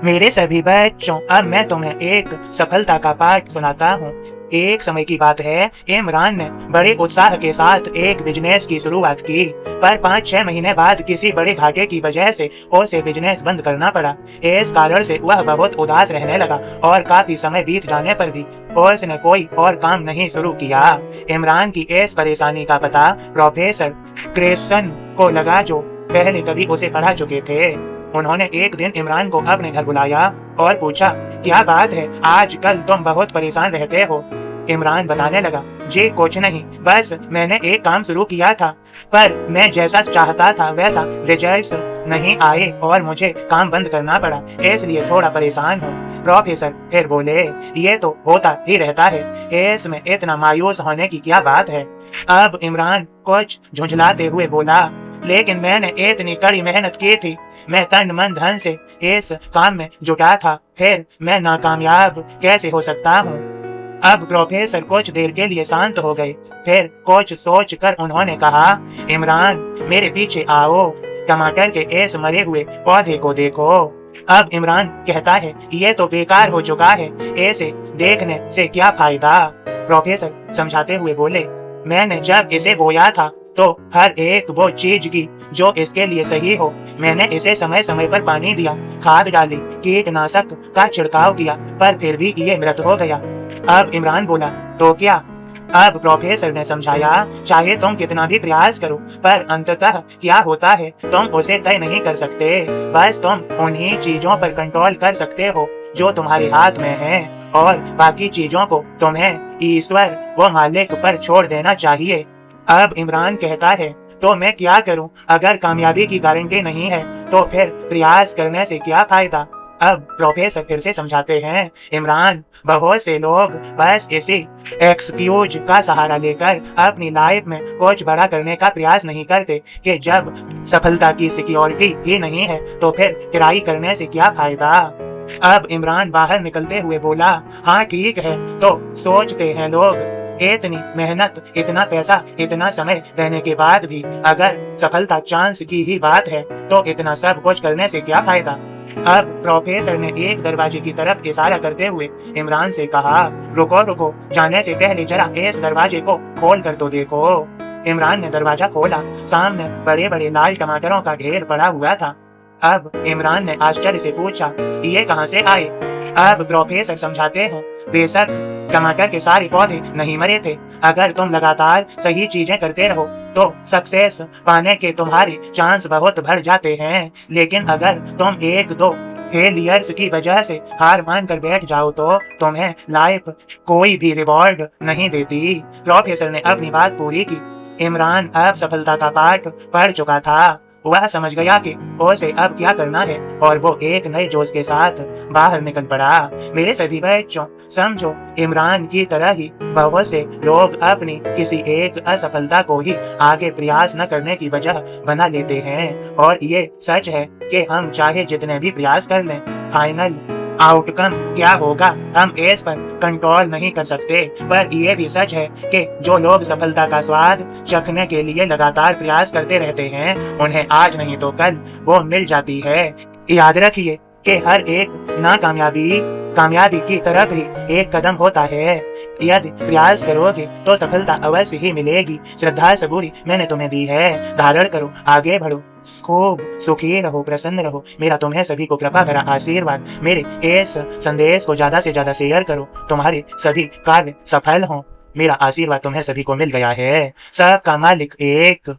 मेरे सभी बच्चों, अब मैं तुम्हें एक सफलता का पाठ सुनाता हूँ। एक समय की बात है, इमरान ने बड़े उत्साह के साथ एक बिजनेस की शुरुआत की, पर 5-6 महीने बाद किसी बड़े घाटे की वजह से उसे बिजनेस बंद करना पड़ा। इस कारण से वह बहुत उदास रहने लगा और काफी समय बीत जाने पर भी उसने कोई और काम नहीं शुरू किया। इमरान की इस परेशानी का पता प्रोफेसर क्रेसन को लगा, जो पहले कभी उसे पढ़ा चुके थे। उन्होंने एक दिन इमरान को अपने घर बुलाया और पूछा, क्या बात है, आजकल तुम बहुत परेशान रहते हो। इमरान बताने लगा, जी कुछ नहीं, बस मैंने एक काम शुरू किया था, पर मैं जैसा चाहता था वैसा रिजल्ट्स नहीं आए और मुझे काम बंद करना पड़ा, इसलिए थोड़ा परेशान हूँ। प्रोफेसर फिर बोले, ये तो होता ही रहता है, इसमें इतना मायूस होने की क्या बात है। अब इमरान कुछ झुंझलाते हुए बोला, लेकिन मैंने इतनी कड़ी मेहनत की थी, मैं तन मन धन से इस काम में जुटा था, फिर मैं नाकामयाब कैसे हो सकता हूँ। अब प्रोफेसर कुछ देर के लिए शांत हो गए, फिर कुछ सोच कर उन्होंने कहा, इमरान मेरे पीछे आओ, टमाटर के इस मरे हुए पौधे को देखो। अब इमरान कहता है, ये तो बेकार हो चुका है, ऐसे देखने से क्या फायदा। प्रोफेसर समझाते हुए बोले, मैंने जब इसे बोया था तो हर एक वो चीज की जो इसके लिए सही हो, मैंने इसे समय समय पर पानी दिया, खाद डाली, कीटनाशक का छिड़काव किया, पर फिर भी ये मृत हो गया। अब इमरान बोला, तो क्या। अब प्रोफेसर ने समझाया, चाहे तुम कितना भी प्रयास करो, पर अंततः क्या होता है तुम उसे तय नहीं कर सकते। बस तुम उन्हीं चीजों पर कंट्रोल कर सकते हो जो तुम्हारे हाथ में है, और बाकी चीजों को तुम्हें ईश्वर व मालिक पर छोड़ देना चाहिए। अब इमरान कहता है, तो मैं क्या करूं, अगर कामयाबी की गारंटी नहीं है तो फिर प्रयास करने से क्या फायदा। अब प्रोफेसर फिर से समझाते हैं, इमरान बहुत से लोग बस इसी एक्सक्यूज का सहारा लेकर अपनी लाइफ में कुछ बड़ा करने का प्रयास नहीं करते कि जब सफलता की सिक्योरिटी ही नहीं है तो फिर ट्राई करने से क्या फायदा। अब इमरान बाहर निकलते हुए बोला, हाँ ठीक है, तो सोचते हैं लोग, इतनी मेहनत, इतना पैसा, इतना समय देने के बाद भी अगर सफलता चांस की ही बात है तो इतना सब कुछ करने से क्या फायदा। अब प्रोफेसर ने एक दरवाजे की तरफ इशारा करते हुए इमरान से कहा, रुको रुको, जाने से पहले जरा इस दरवाजे को खोल कर तो देखो। इमरान ने दरवाजा खोला, सामने बड़े बड़े लाल टमाटरों का ढेर पड़ा हुआ था। अब इमरान ने आश्चर्य से पूछा, ये कहाँ से आए। अब प्रोफेसर समझाते हैं, बेशक टमाटर के सारे पौधे नहीं मरे थे, अगर तुम लगातार सही चीजें करते रहो तो सक्सेस पाने के तुम्हारे चांस बहुत बढ़ जाते हैं, लेकिन अगर तुम एक दो फेलियर्स की वजह से हार मान कर बैठ जाओ तो तुम्हें लाइफ कोई भी रिवॉर्ड नहीं देती। प्रोफेसर ने अपनी बात पूरी की। इमरान अब सफलता का पाठ पढ़ चुका था, वह समझ गया कि उसे अब क्या करना है और वो एक नए जोश के साथ बाहर निकल पड़ा। मेरे सभी बच्चों, समझो, इमरान की तरह ही बहुत से लोग अपनी किसी एक असफलता को ही आगे प्रयास न करने की वजह बना लेते हैं, और ये सच है कि हम चाहे जितने भी प्रयास कर लें, फाइनल आउटकम क्या होगा हम इस पर कंट्रोल नहीं कर सकते। पर यह भी सच है कि जो लोग सफलता का स्वाद चखने के लिए लगातार प्रयास करते रहते हैं, उन्हें आज नहीं तो कल वो मिल जाती है। याद रखिए कि हर एक नाकामयाबी कामयाबी की तरफ ही एक कदम होता है। यदि प्रयास करोगे तो सफलता अवश्य ही मिलेगी। श्रद्धा सबूरी मैंने तुम्हें दी है, धारण करो, आगे बढ़ो, खूब सुखी रहो, प्रसन्न रहो। मेरा तुम्हें सभी को कृपा भरा आशीर्वाद। मेरे इस संदेश को ज्यादा से ज्यादा शेयर करो, तुम्हारे सभी कार्य सफल हों। मेरा आशीर्वाद तुम्हें सभी को मिल गया है। सबका मालिक एक।